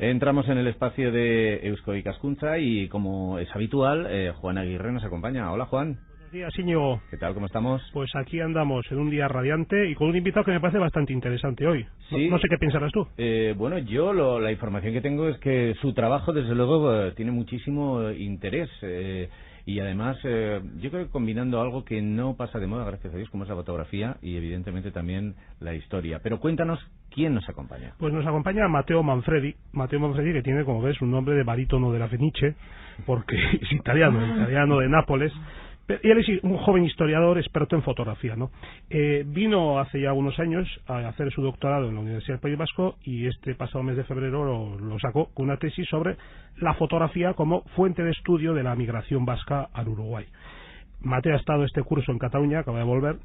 Entramos en el espacio de Eusko Ikaskuntza y, como es habitual, Juan Aguirre nos acompaña. Hola, Juan. Buenos días, Íñigo. ¿Qué tal? ¿Cómo estamos? Pues aquí andamos en un día radiante y con un invitado que me parece bastante interesante hoy. Sí. No sé qué pensarás tú. Bueno, yo la información que tengo es que su trabajo, desde luego, tiene muchísimo interés. Y además, yo creo que combinando algo que no pasa de moda, gracias a Dios, como es la fotografía y evidentemente también la historia. Pero cuéntanos, ¿quién nos acompaña? Pues nos acompaña Matteo Manfredi. Matteo Manfredi, que tiene, como ves, un nombre de barítono de la Fenice, porque es italiano de Nápoles. Y él es un joven historiador experto en fotografía, ¿no? Vino hace ya unos años a hacer su doctorado en la Universidad del País Vasco y este pasado mes de febrero lo sacó con una tesis sobre la fotografía como fuente de estudio de la migración vasca al Uruguay. Mateo ha estado este curso en Cataluña, acaba de volver,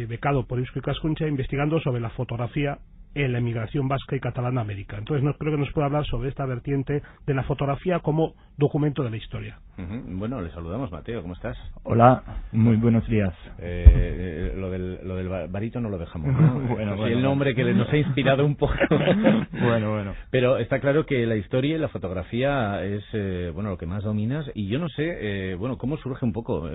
becado por Eusko Ikaskuntza, investigando sobre la fotografía en la emigración vasca y catalana a América. Entonces creo que nos puede hablar sobre esta vertiente de la fotografía como documento de la historia. Bueno, le saludamos, Mateo, ¿cómo estás? Hola, muy buenos días. Lo del barítono lo dejamos, ¿no? bueno, el nombre que nos ha inspirado un poco. bueno. Pero está claro que la historia y la fotografía es lo que más dominas. Y yo no sé, ¿cómo surge un poco,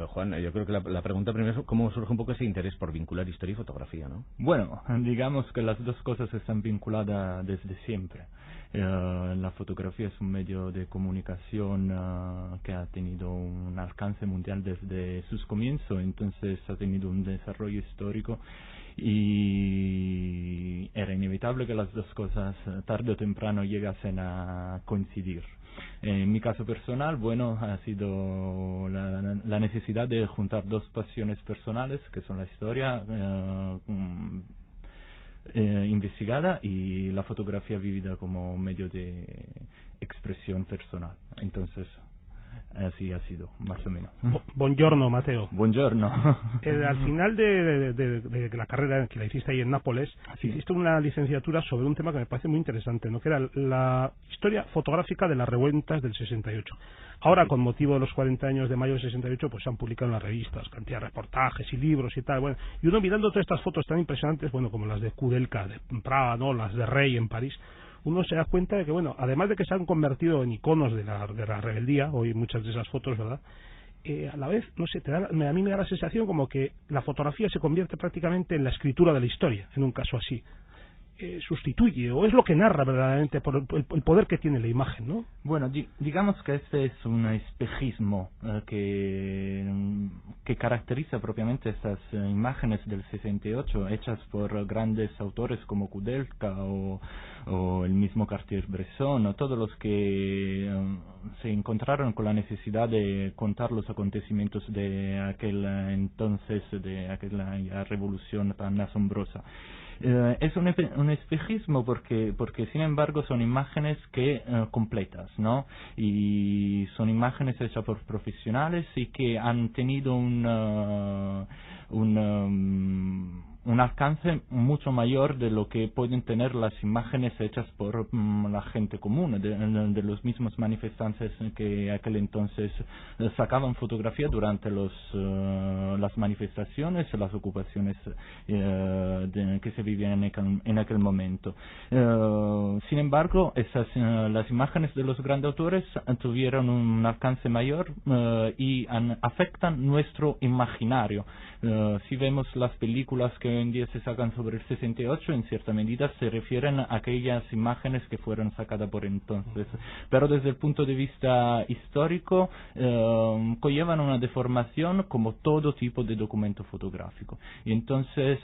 Juan? Yo creo que la pregunta primero es cómo surge un poco ese interés por vincular historia y fotografía, ¿no? Bueno, digamos que las dos cosas están vinculadas desde siempre. La fotografía es un medio de comunicación que ha tenido un alcance mundial desde sus comienzos, entonces ha tenido un desarrollo histórico y era inevitable que las dos cosas tarde o temprano llegasen a coincidir. En mi caso personal, ha sido la necesidad de juntar dos pasiones personales, que son la historia investigada y la fotografía vivida como medio de expresión personal. Entonces, así ha sido, más o menos. Buongiorno, Matteo. Buongiorno. Al final de la carrera que la hiciste ahí en Nápoles, hiciste una licenciatura sobre un tema que me parece muy interesante, ¿no? Que era la historia fotográfica de las revueltas del 68. Ahora, con motivo de los 40 años de mayo del 68, pues se han publicado en las revistas cantidad de reportajes y libros y tal. Y uno mirando todas estas fotos tan impresionantes, como las de Kudelka de Praga, ¿no? Las de Rey en París, uno se da cuenta de que, además de que se han convertido en iconos de la rebeldía, hoy muchas de esas fotos, ¿verdad? A la vez, no sé, a mí me da la sensación como que la fotografía se convierte prácticamente en la escritura de la historia, en un caso así. Sustituye, o es lo que narra verdaderamente por el poder que tiene la imagen, ¿no? Bueno, digamos que este es un espejismo que caracteriza propiamente estas imágenes del 68, hechas por grandes autores como Kudelka o el mismo Cartier-Bresson, o todos los que se encontraron con la necesidad de contar los acontecimientos de aquel entonces, de aquella revolución tan asombrosa. Es un espejismo porque sin embargo son imágenes que completas, ¿no? Y son imágenes hechas por profesionales y que han tenido un alcance mucho mayor de lo que pueden tener las imágenes hechas por la gente común, de los mismos manifestantes que aquel entonces sacaban fotografía durante las manifestaciones, las ocupaciones que se vivían en aquel momento. Sin embargo, las imágenes de los grandes autores tuvieron un alcance mayor y afectan nuestro imaginario. Si vemos las películas que hoy en día se sacan sobre el 68, en cierta medida se refieren a aquellas imágenes que fueron sacadas por entonces, pero desde el punto de vista histórico conllevan una deformación como todo tipo de documento fotográfico. Y entonces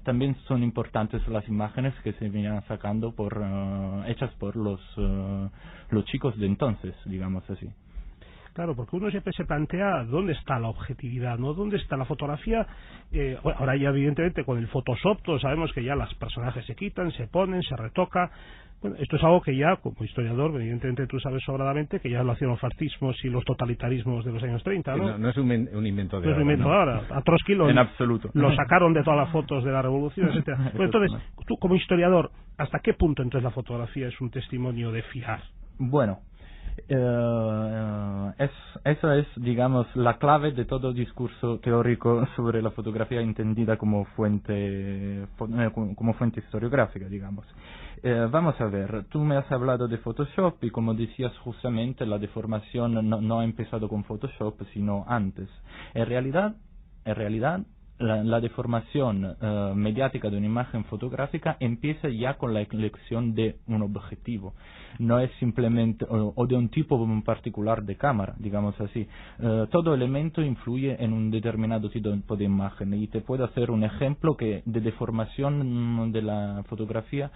también son importantes las imágenes que se venían sacando hechas por los chicos de entonces, digamos así. Claro, porque uno siempre se plantea dónde está la objetividad, ¿no? ¿Dónde está la fotografía? Ahora ya evidentemente con el Photoshop todos sabemos que ya los personajes se quitan, se ponen, se retoca. Bueno, esto es algo que ya, como historiador, evidentemente tú sabes sobradamente que ya lo hacían los fascismos y los totalitarismos de los años 30, ¿no? No es un invento de ahora. No es un invento de ahora. A Trotsky en absoluto. Lo sacaron de todas las fotos de la revolución, etcétera. Bueno, entonces, tú como historiador, ¿hasta qué punto entonces la fotografía es un testimonio de fiar? Bueno, eso es, digamos, la clave de todo discurso teórico sobre la fotografía entendida como fuente historiográfica, digamos. Vamos a ver, tú me has hablado de Photoshop y como decías justamente la deformación no ha empezado con Photoshop sino antes. En realidad la deformación mediática de una imagen fotográfica empieza ya con la elección de un objetivo. No es simplemente, o de un tipo particular de cámara, digamos así. Todo elemento influye en un determinado tipo de imagen. Y te puedo hacer un ejemplo de deformación de la fotografía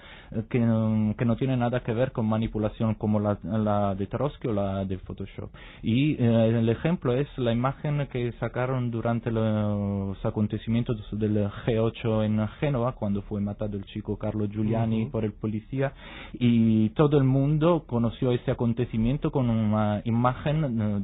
que no tiene nada que ver con manipulación como la de Trotsky o la de Photoshop. Y el ejemplo es la imagen que sacaron durante los acontecimientos del G8 en Génova, cuando fue matado el chico Carlo Giuliani por el policía, y todo el mundo conoció ese acontecimiento con una imagen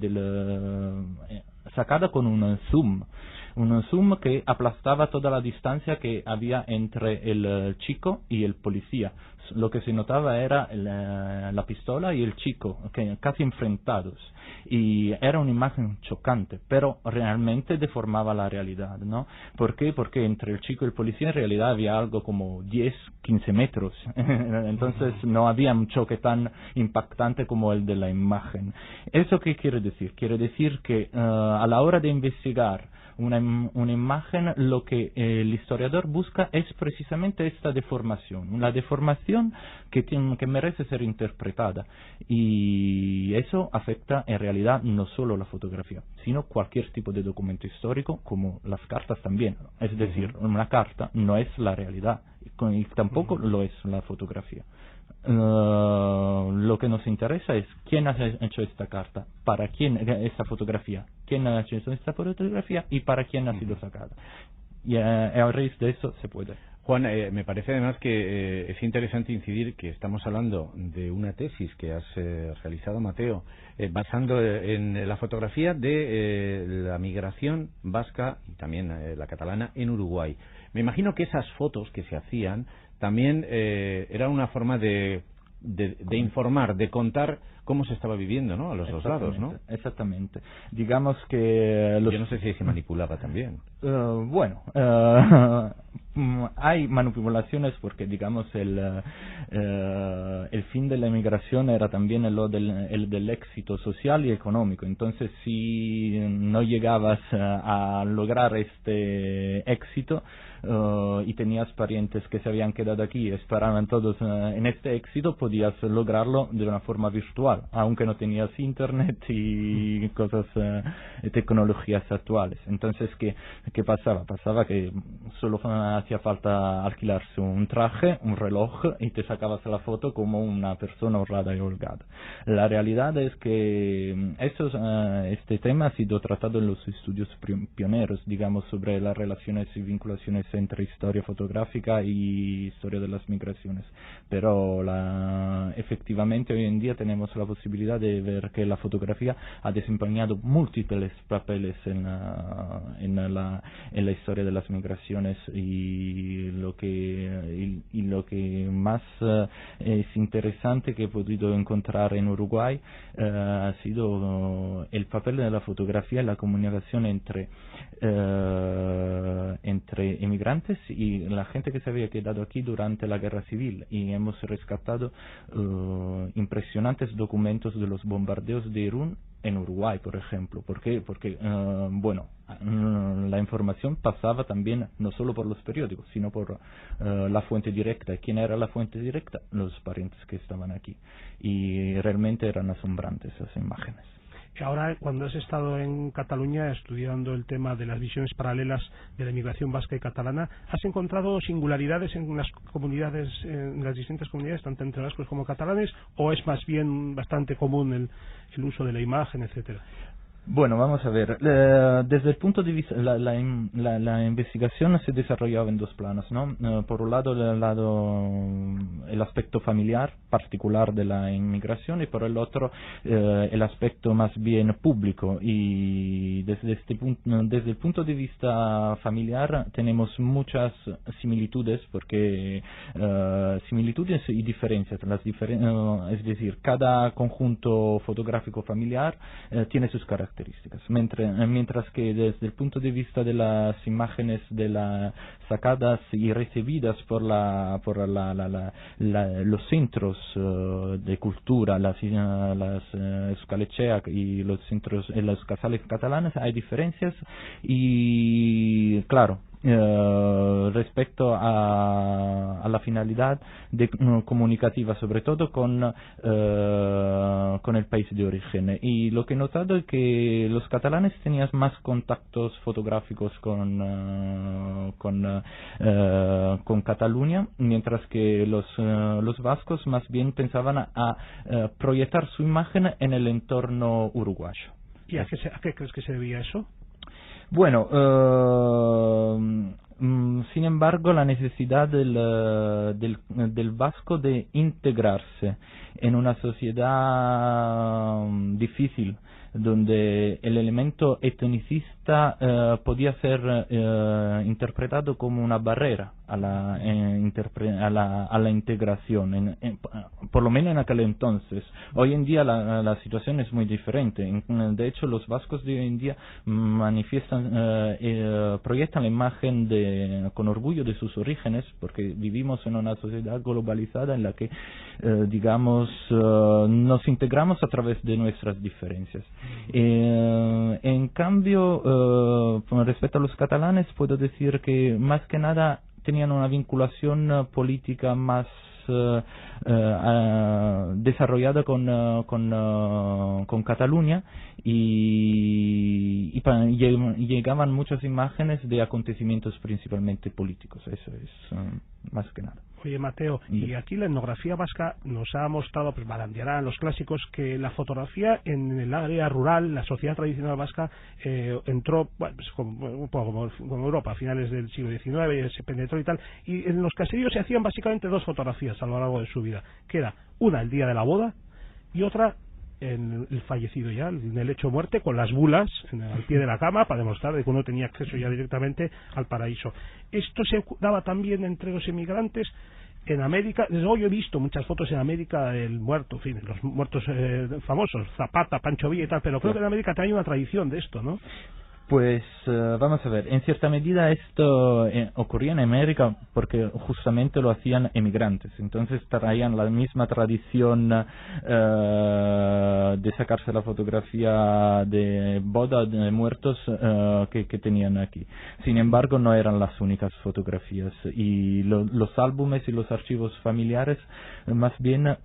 sacada con un zoom que aplastaba toda la distancia que había entre el chico y el policía. Lo que se notaba era la pistola y el chico, casi enfrentados. Y era una imagen chocante, pero realmente deformaba la realidad, ¿no? ¿Por qué? Porque entre el chico y el policía en realidad había algo como 10, 15 metros. Entonces no había un choque tan impactante como el de la imagen. ¿Eso qué quiere decir? Quiere decir que a la hora de investigar una imagen, lo que el historiador busca es precisamente esta deformación, una deformación que merece ser interpretada, y eso afecta en realidad no solo la fotografía, sino cualquier tipo de documento histórico, como las cartas también. Es decir, una carta no es la realidad y tampoco lo es la fotografía. Lo que nos interesa es quién ha hecho esta carta, para quién esta fotografía, quién ha hecho esta fotografía y para quién ha sido sacada. Y a raíz de eso se puede. Juan, me parece además que es interesante incidir que estamos hablando de una tesis que has realizado, Mateo, basando en la fotografía de la migración vasca y también la catalana en Uruguay. Me imagino que esas fotos que se hacían también era una forma de informar, de contar cómo se estaba viviendo, ¿no? A los dos lados, ¿no? Exactamente. Digamos que yo no sé si se manipulaba también. Hay manipulaciones porque, digamos, el fin de la emigración era también el del éxito social y económico. Entonces, si no llegabas a lograr este éxito y tenías parientes que se habían quedado aquí y esperaban todos en este éxito, podías lograrlo de una forma virtual, aunque no tenías internet y cosas, tecnologías actuales. Entonces, ¿qué pasaba? Pasaba que solo hacía falta alquilarse un traje, un reloj, y te sacabas la foto como una persona honrada y holgada. La realidad es que este tema ha sido tratado en los estudios pioneros, digamos, sobre las relaciones y vinculaciones entre historia fotográfica y historia de las migraciones. Pero efectivamente hoy en día tenemos la posibilidad de ver que la fotografía ha desempeñado múltiples papeles en la historia de las migraciones, y lo que más es interesante que he podido encontrar en Uruguay ha sido el papel de la fotografía en la comunicación entre emigrantes y la gente que se había quedado aquí durante la guerra civil, y hemos rescatado impresionantes documentos de los bombardeos de Irún en Uruguay, por ejemplo. ¿Por qué? Porque, la información pasaba también no solo por los periódicos, sino por la fuente directa. ¿Quién era la fuente directa? Los parientes que estaban aquí. Y realmente eran asombrantes esas imágenes. Ahora, cuando has estado en Cataluña estudiando el tema de las visiones paralelas de la inmigración vasca y catalana, ¿has encontrado singularidades en las comunidades, en las distintas comunidades, tanto entre vascos como catalanes, o es más bien bastante común el uso de la imagen, etcétera? Bueno, vamos a ver. Desde el punto de vista, la investigación se desarrollaba en dos planos, ¿no? Por un lado, el aspecto familiar particular de la inmigración, y por el otro, el aspecto más bien público. Y desde el punto de vista familiar tenemos muchas similitudes, porque similitudes y diferencias. Es decir, cada conjunto fotográfico familiar tiene sus características. características. Mientras que desde el punto de vista de las imágenes sacadas y recibidas por los centros de cultura, las Euskal-Etxeak y los centros, los casales catalanes, hay diferencias y, claro, respecto a la finalidad comunicativa, sobre todo con el país de origen. Y lo que he notado es que los catalanes tenían más contactos fotográficos con Cataluña, mientras que los vascos más bien pensaban a proyectar su imagen en el entorno uruguayo. ¿Y a qué crees que se debía eso? Bueno, sin embargo, la necesidad del vasco de integrarse en una sociedad difícil, donde el elemento etnicista podía ser interpretado como una barrera a la integración, por lo menos en aquel entonces. Hoy en día la situación es muy diferente. De hecho, los vascos de hoy en día proyectan la imagen con orgullo de sus orígenes, porque vivimos en una sociedad globalizada en la que, digamos, nos integramos a través de nuestras diferencias. En cambio, respecto a los catalanes, puedo decir que más que nada tenían una vinculación política más desarrollada con Cataluña y llegaban muchas imágenes de acontecimientos principalmente políticos. Eso es más que nada. Oye, Mateo, y aquí la etnografía vasca nos ha mostrado, pues Barandiarán, los clásicos, que la fotografía en el área rural, la sociedad tradicional vasca, entró, bueno, pues como Europa, a finales del siglo XIX, se penetró y tal, y en los caseríos se hacían básicamente dos fotografías a lo largo de su vida, que era una el día de la boda y otra en el fallecido ya, en el hecho de muerte, con las bulas al pie de la cama para demostrar de que uno tenía acceso ya directamente al paraíso. Esto se daba también entre los emigrantes en América. Desde luego yo he visto muchas fotos en América del muerto, en fin, los muertos famosos, Zapata, Pancho Villa y tal, pero creo que en América también hay una tradición de esto, ¿no? Pues vamos a ver, en cierta medida esto ocurría en América porque justamente lo hacían emigrantes, entonces traían la misma tradición de sacarse la fotografía de boda de muertos que tenían aquí. Sin embargo, no eran las únicas fotografías y los álbumes y los archivos familiares más bien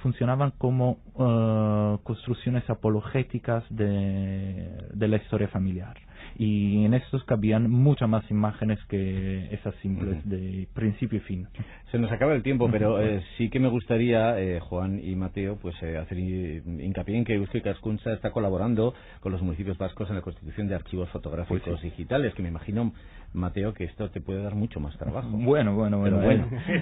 funcionaban como construcciones apologéticas de la historia familiar. Y en estos cabían muchas más imágenes que esas simples de principio y fin. Se nos acaba el tiempo, pero sí que me gustaría, Juan y Mateo, pues hacer hincapié en que Eusko Ikaskuntza está colaborando con los municipios vascos en la constitución de archivos fotográficos digitales, que me imagino, Mateo, que esto te puede dar mucho más trabajo. Bueno.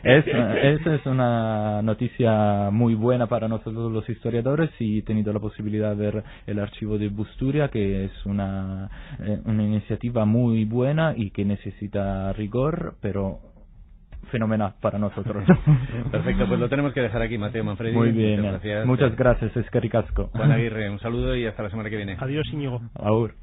Esa es una noticia muy buena para nosotros los historiadores, y he tenido la posibilidad de ver el archivo de Busturia, que es una iniciativa muy buena y que necesita rigor, pero fenomenal para nosotros. Perfecto, pues lo tenemos que dejar aquí, Mateo Manfredi. Muy bien, muchas gracias, Eskerrik asko. Juan Aguirre, un saludo y hasta la semana que viene. Adiós, Íñigo. Agur.